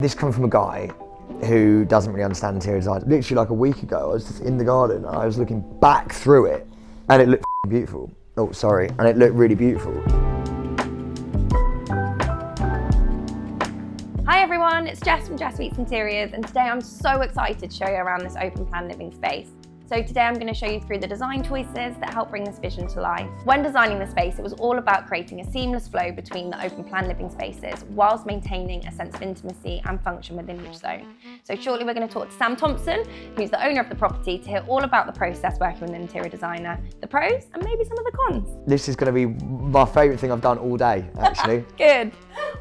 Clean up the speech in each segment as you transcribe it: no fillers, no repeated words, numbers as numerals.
This comes from a guy who doesn't really understand interior design. Literally like a week ago, I was just in the garden and I was looking back through it and it looked beautiful. Oh, sorry, and it looked really beautiful. Hi everyone, it's Jess from Jess Meets Interiors, and today I'm so excited to show you around this open plan living space. So today I'm going to show you through the design choices that help bring this vision to life. When designing the space, it was all about creating a seamless flow between the open plan living spaces whilst maintaining a sense of intimacy and function within each zone. So shortly we're going to talk to Sam Thompson, who's the owner of the property, to hear all about the process working with an interior designer, the pros and maybe some of the cons. This is going to be my favourite thing I've done all day, actually. Good.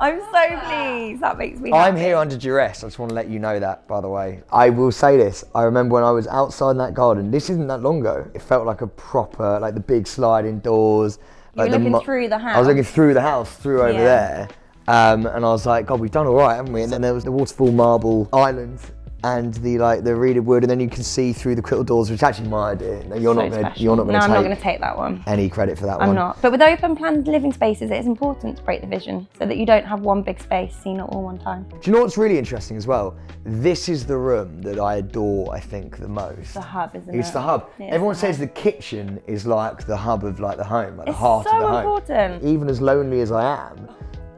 I'm so pleased. That makes me happy. I'm here under duress. I just want to let you know that, by the way. I will say this. I remember when I was outside in that garden, this isn't that long ago. It felt like a proper, like the big sliding doors. You were looking through the house. I was looking through the house, through over there. And I was like, God, we've done all right, haven't we? And then there was the waterfall marble island and the reeded wood, and then you can see through the quilt doors, which is actually my idea. No, you're not going to No, I'm not going to take that one. Any credit for that one. I'm not. But with open planned living spaces, it is important to break the vision so that you don't have one big space seen at all one time. Do you know what's really interesting as well? This is the room that I adore, I think, the most. The hub, isn't it? It's the hub. Everyone says the kitchen is like the hub of like the home, like the It's heart of the home. so important. Even as lonely as I am,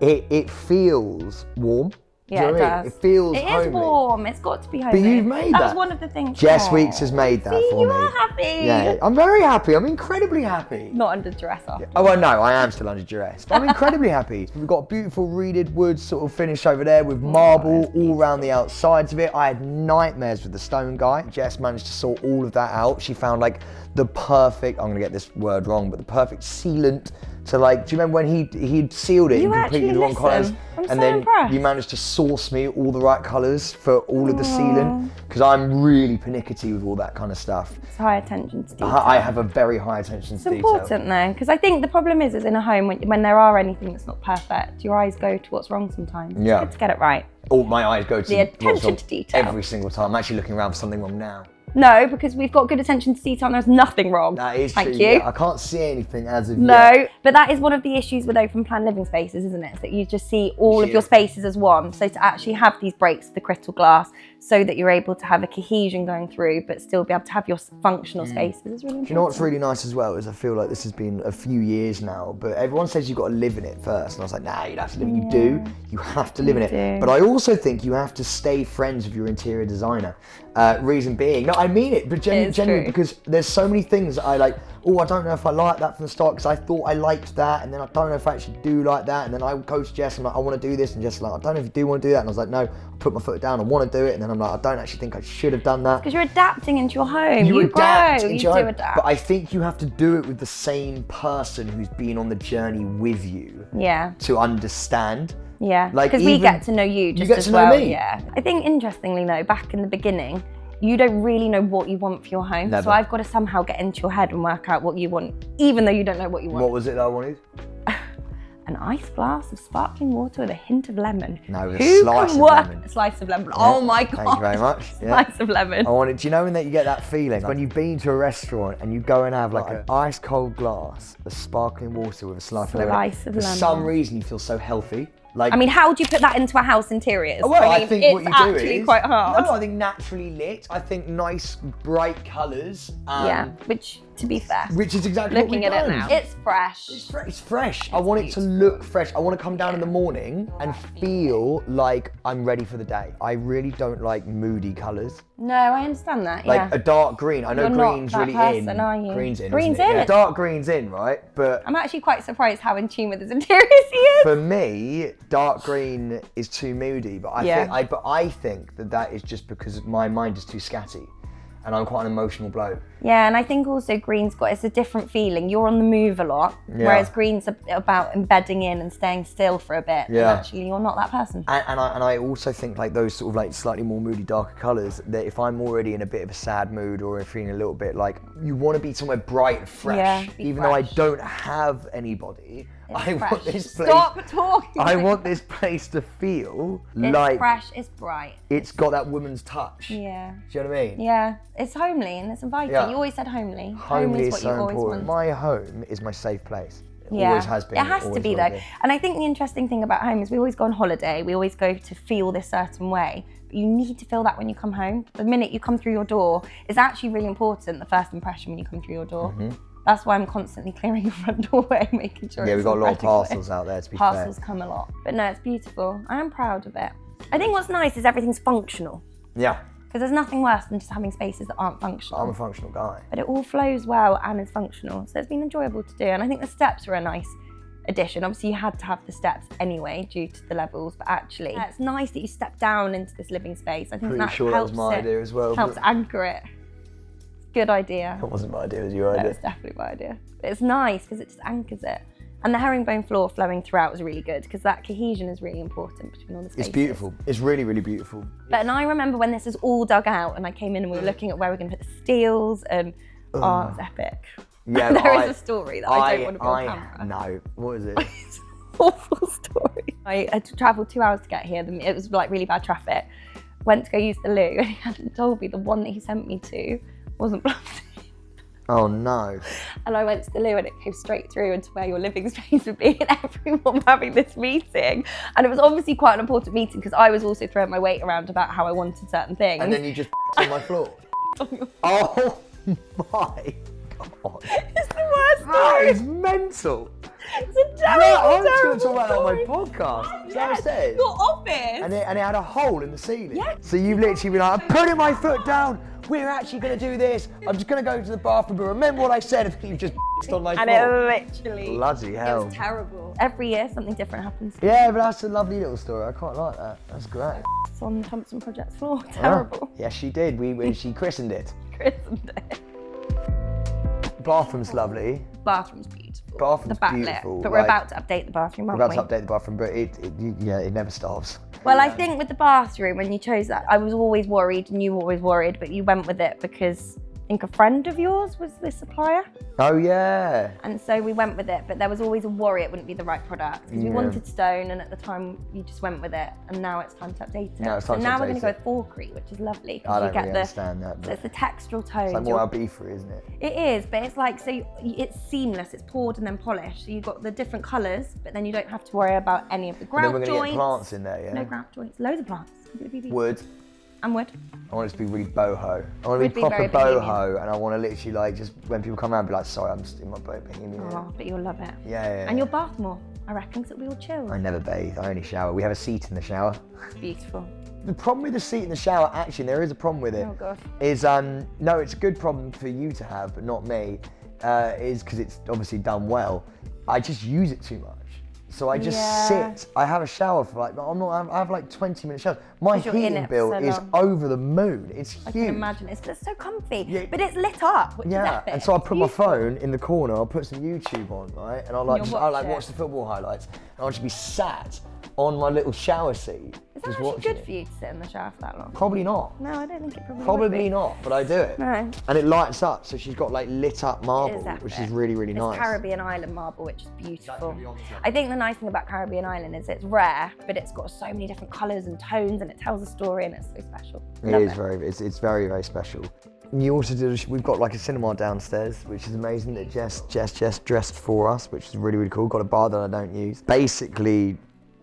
it feels warm. Yeah, Do you know what I mean? does. It feels It homely. is warm. It's got to be homely. But you've made that. That was one of the things. Jess Weeks has made that for me. You are happy. Yeah, I'm very happy. I'm incredibly happy. Not under duress after. Oh, well, no, I am still under duress, but I'm incredibly happy. We've got a beautiful reeded wood sort of finish over there with marble all around the outsides of it. I had nightmares with the stone guy. Jess managed to sort all of that out. She found like the perfect, I'm gonna get this word wrong, but the perfect sealant to like, do you remember when he'd sealed it in completely the wrong colours? And then you managed to source me all the right colours for all of the sealant, because I'm really pernickety with all that kind of stuff. It's high attention to detail. I have a very high attention to detail. It's important though, because I think the problem is in a home, when there are anything that's not perfect, your eyes go to what's wrong sometimes. Yeah. It's good to get it right. Oh, my eyes go to the attention to detail. Every single time. I'm actually looking around for something wrong now. No, because we've got good attention to detail and there's nothing wrong. That is Thank true. you. Yeah, I can't see anything as of yet. No, but that is one of the issues with open plan living spaces, isn't it? Is that you just see all of your spaces as one. So to actually have these breaks of the crystal glass so that you're able to have a cohesion going through, but still be able to have your functional spaces is really important. Do you know what's really nice as well is I feel like this has been a few years now, but everyone says you've got to live in it first. And I was like, nah, you don't have to live in it. You do. You have to live in it. But I also think you have to stay friends with your interior designer. Reason being, no, I mean it, but genuinely, because there's so many things that I like, oh, I don't know if I like that from the start because I thought I liked that, and then I don't know if I actually do like that, and then I coach Jess and I'm like, I want to do this, and Jess is like, I don't know if you do want to do that, and I was like, no, I put my foot down, I want to do it, and then I'm like, I don't actually think I should have done that. Because you're adapting into your home. You adapt grow, into you your do home, adapt. but I think you have to do it with the same person who's been on the journey with you. Yeah. To understand. Yeah, like, because we get to know you just as well. Me. Yeah. I think interestingly though, back in the beginning, you don't really know what you want for your home. Never. So I've got to somehow get into your head and work out what you want, even though you don't know what you want. What was it that I wanted? An ice glass of sparkling water with a hint of lemon. No, with a slice of lemon. A slice of lemon. Yeah. Oh my God. Thank you very much. Yeah. Slice of lemon. I wanted, do you know when you get that feeling? When you've been to a restaurant and you go and have like an ice cold glass of sparkling water with a slice of lemon. For some reason you feel so healthy. Like, I mean, how would you put that into a house interiors? Well, I think what you do is... It's actually quite hard. No, I think naturally lit. I think nice, bright colours. Yeah, which, to be fair... Which is exactly looking at it now. It's fresh. It's fresh. I want it to look fresh. I want to come down in the morning and feel like I'm ready for the day. I really don't like moody colours. No, I understand that, Like a dark green. I know green's really in. Are you? Green's in. Green's in. Yeah. Dark green's in, right? But I'm actually quite surprised how in tune with his interiors he is. For me, dark green is too moody, but I think that is just because my mind is too scatty, and I'm quite an emotional bloke. Yeah, and I think also green's it's a different feeling. You're on the move a lot, whereas green's about embedding in and staying still for a bit. Yeah. And actually, you're not that person. And I also think like those sort of like slightly more moody, darker colours, that if I'm already in a bit of a sad mood or feeling a little bit like, you want to be somewhere bright and fresh, even though I don't have anybody. I want this place. Stop talking. I want this place to feel it's fresh, it's bright. It's got that woman's touch. Yeah. Do you know what I mean? Yeah. It's homely and it's inviting. Yeah. You always said homely. Homely is what so you always important. want. My home is my safe place. Always has been. It has to always be will though. And I think the interesting thing about home is we always go on holiday, we always go to feel this certain way, but you need to feel that when you come home. The minute you come through your door, it's actually really important, the first impression when you come through your door. That's why I'm constantly clearing your front doorway, making sure Yeah, it's we've got a lot of incredibly parcels out there, to be Parcels fair. come a lot. But no, it's beautiful. I am proud of it. I think what's nice is everything's functional. Yeah. Because there's nothing worse than just having spaces that aren't functional. I'm a functional guy. But it all flows well and is functional. So it's been enjoyable to do. And I think the steps were a nice addition. Obviously you had to have the steps anyway due to the levels, but actually it's nice that you step down into this living space. I think Pretty sure that was my idea as well. Helps anchor it. Good idea. It wasn't my idea, it was your That idea. was definitely my idea. But it's nice because it just anchors it. And the herringbone floor flowing throughout was really good because that cohesion is really important between all the spaces. It's beautiful. It's really, really beautiful. But and I remember when this is all dug out and I came in and we were looking at where we're going to put the steels and it was epic. Yeah, There is a story that I don't want to put on camera. No, what is it? It's an awful story. I had to travel 2 hours to get here. It was like really bad traffic. Went to go use the loo and he hadn't told me the one that he sent me to wasn't plugged in. Oh no. And I went to the loo and it came straight through into where your living space would be and everyone was having this meeting. And it was obviously quite an important meeting because I was also throwing my weight around about how I wanted certain things. And then you just on my floor. Oh my God. It's the worst That story. is mental. It's a Yeah, terrible, I'm just going to terrible talk about that on my story. podcast. Is that Yes, upstairs? your office. And it had a hole in the ceiling. Yes. So you've literally been like, I'm putting my foot down. We're actually going to do this. I'm just going to go to the bathroom, but remember what I said if you just on my And floor. it literally, Bloody hell. it was terrible. Every year something different happens. Yeah, but that's a lovely little story. I quite like that. That's great. It's on the Thompson Project's floor. Terrible. Yes, she did. She christened it. Isn't it? Bathroom's lovely. Bathroom's beautiful. Bathroom's the backlit. beautiful, But we're like- about to update the bathroom, We're aren't about we? to update the bathroom, but it never stops. Well, I think with the bathroom, when you chose that, I was always worried and you were always worried, but you went with it because I think a friend of yours was the supplier. Oh yeah. And so we went with it, but there was always a worry it wouldn't be the right product because we Yeah. wanted stone, and at the time you just went with it, and now it's time to update it. Now it's time so to now we're update going to it. go Forcrete, which is lovely I because don't you get really understand that. so But it's the textural tones. it's like more Albeefery, isn't it? It is, but it's like it's seamless. It's poured and then polished, so you've got the different colours, but then you don't have to worry about any of the And grout then we're going to joints. get plants in there, yeah? No grout joints, loads of plants. Completely beautiful. Wood. And wood. I want it to be really boho. I want it Would to be be proper very bohemian. boho, and I want to literally like just when people come around, be like, sorry, I'm just in my bohemian. Oh, but you'll love it. Yeah. And you'll bath more, I reckon, because it'll be all chilled. I never bathe. I only shower. We have a seat in the shower. Beautiful. The problem with the seat in the shower, actually, there is a problem with it. Oh God. Is no, it's a good problem for you to have, but not me. Is because it's obviously done well. I just use it too much. So I just Yeah. sit. I have a shower for like, I have like 20-minute showers. My 'Cause you're in heating it for bill so is long. over the moon. It's I huge. can imagine. It's just so comfy. Yeah. But it's lit up, which is Yeah, epic. and so I put my Beautiful. phone in the corner. I'll put some YouTube on, right, and I'll like you'll I'll like watch watch it. the football highlights, and I'll just be sat on my little shower seat, Is that just actually watching good it. for you to sit in the shower for that long? Probably not. No, I don't think it probably would Probably be. not, but I do it. No. And it lights up, so she's got like lit up marble, It which epic. is really, really It's nice. Caribbean island marble, which is beautiful. I think the nice thing about Caribbean island is it's rare, but it's got so many different colours and tones, and it tells a story, and it's so special. Love It's very, very special. And you also did, we've got like a cinema downstairs, which is amazing, that Jess dressed for us, which is really, really cool. Got a bar that I don't use. Basically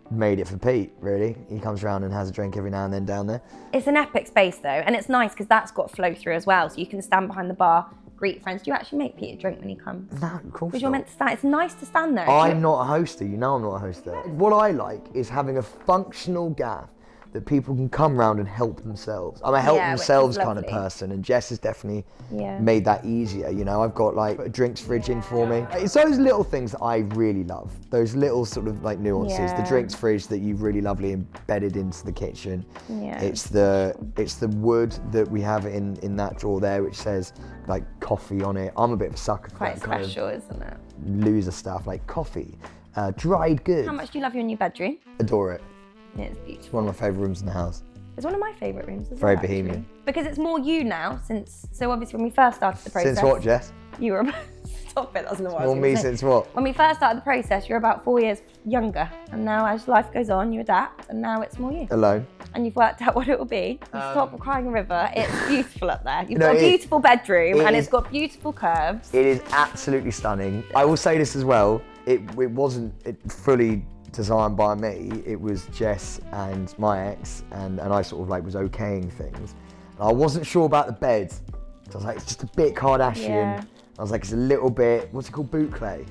made it for Pete, really. He comes around and has a drink every now and then down there. It's an epic space though, and it's nice because that's got flow through as well, so you can stand behind the bar, greet friends. Do you actually make Pete a drink when he comes? No, of course Because you're not. meant to stand. It's nice to stand there. I'm not a hoster, you know I'm not a hoster. What I like is having a functional gaff that people can come round and help themselves. I'm a help Yeah, which is themselves kind of lovely. person, and Jess has definitely Yeah. made that easier. You know, I've got like a drinks fridge in for me. It's those little things that I really love. Those little sort of like nuances. The Yeah. drinks fridge that you've really lovely embedded into the kitchen. Yeah. It's the wood that we have in that drawer there, which says like coffee on it. I'm a bit of a sucker for Quite that kind special, isn't it? of loser stuff like coffee, dried goods. How much do you love your new bedroom? Adore it. Yeah, it's It's beautiful. one of my favourite rooms in the house. It's one of my favourite rooms as Very well, actually. bohemian. Because it's more you now, so obviously when we first started the process. Since what, Jess? You were stop it, that's not what I was More gonna me say. since what? When we first started the process, you're about 4 years younger, and now as life goes on, you adapt, and now it's more you. Alone. And you've worked out what it will be. You stop crying river. It's beautiful up there. You've No, got a it- beautiful bedroom, it and is- it's got beautiful curves. It is absolutely stunning. I will say this as well. it wasn't fully designed by me. It was Jess and my ex, and I sort of like was okaying things. And I wasn't sure about the bed. So I was like, it's just a bit Kardashian. Yeah. I was like, it's a little bit, what's it called, boucle?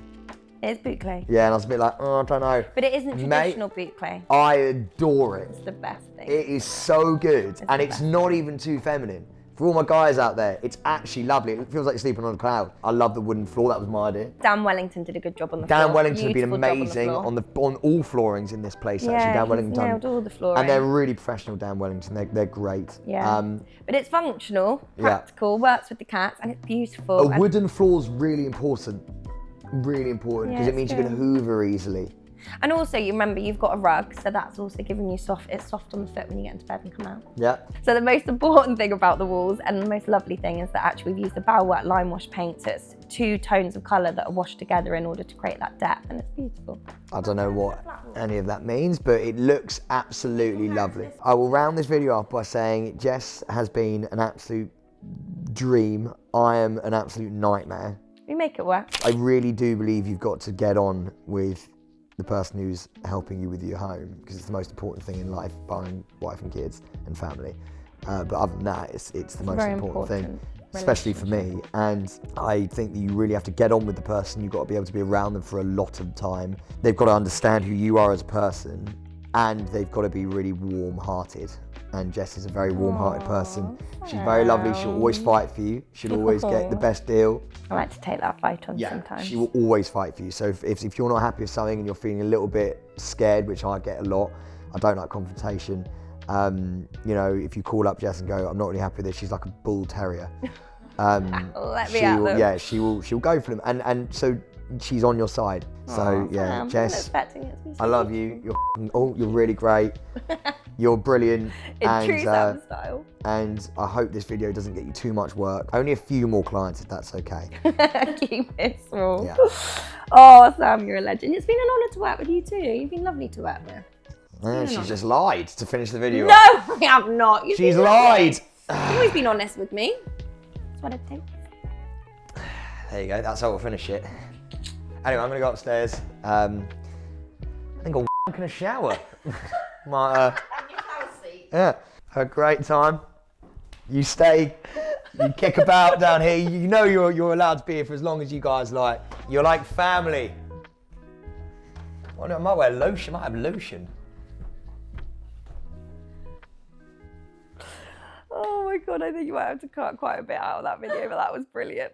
It is boucle. Yeah, and I was a bit like, oh, I don't know. But it isn't traditional boucle. I adore it. It's the best thing. It is so good, and it's not even too feminine. For all my guys out there, it's actually lovely. It feels like you're sleeping on a cloud. I love the wooden floor. That was my idea. Dan Wellington did a good job on the floor. Dan Wellington has been Beautiful job amazing on all floorings in this place. Yeah, actually, Dan he's Wellington nailed all the flooring. and they're really professional. Dan Wellington, they're great. Yeah, but it's functional, practical, works with the cats, and it's beautiful. A wooden floor is really important. Really important because it means you can hoover easily. And also, you remember you've got a rug, so that's also giving you it's soft on the foot when you get into bed and come out. Yeah. So the most important thing about the walls, and the most lovely thing, is that actually we've used a Bauwert lime wash paint, so it's 2 tones of colour that are washed together in order to create that depth, and it's beautiful. I don't know what any of that means, but it looks absolutely lovely. I will round this video off by saying Jess has been an absolute dream. I am an absolute nightmare. We make it work. I really do believe you've got to get on with the person who's helping you with your home, because it's the most important thing in life, barring wife and kids and family. But other than that, it's the most important thing, especially for me. And I think that you really have to get on with the person. You've got to be able to be around them for a lot of time. They've got to understand who you are as a person, and they've got to be really warm-hearted. And Jess is a very warm-hearted person. She's very lovely. She'll always fight for you. She'll always get the best deal. I like to take that fight on sometimes. She will always fight for you. So if you're not happy with something and you're feeling a little bit scared, which I get a lot, I don't like confrontation. You know, if you call up Jess and go, I'm not really happy with this, she's like a bull terrier. Let me at them. Yeah, she'll go for them. And so she's on your side. So yeah, Sam, Jess, I love you. You're really great. You're brilliant. In true Sam style. And I hope this video doesn't get you too much work. Only a few more clients, if that's okay. Keep it small. Yeah. Oh, Sam, you're a legend. It's been an honour to work with you too. You've been lovely to work with. Yeah, she's just lied to finish the video. No, I have not. She's lied. You've always been honest with me. That's what I think. There you go. That's how we'll finish it. Anyway, I'm going to go upstairs. I think I'll in a shower. Yeah, have a great time. You stay, you kick about down here. You know you're allowed to be here for as long as you guys like. You're like family. Oh, no, I might wear lotion. I might have lotion. Oh my God, I think you might have to cut quite a bit out of that video, but that was brilliant.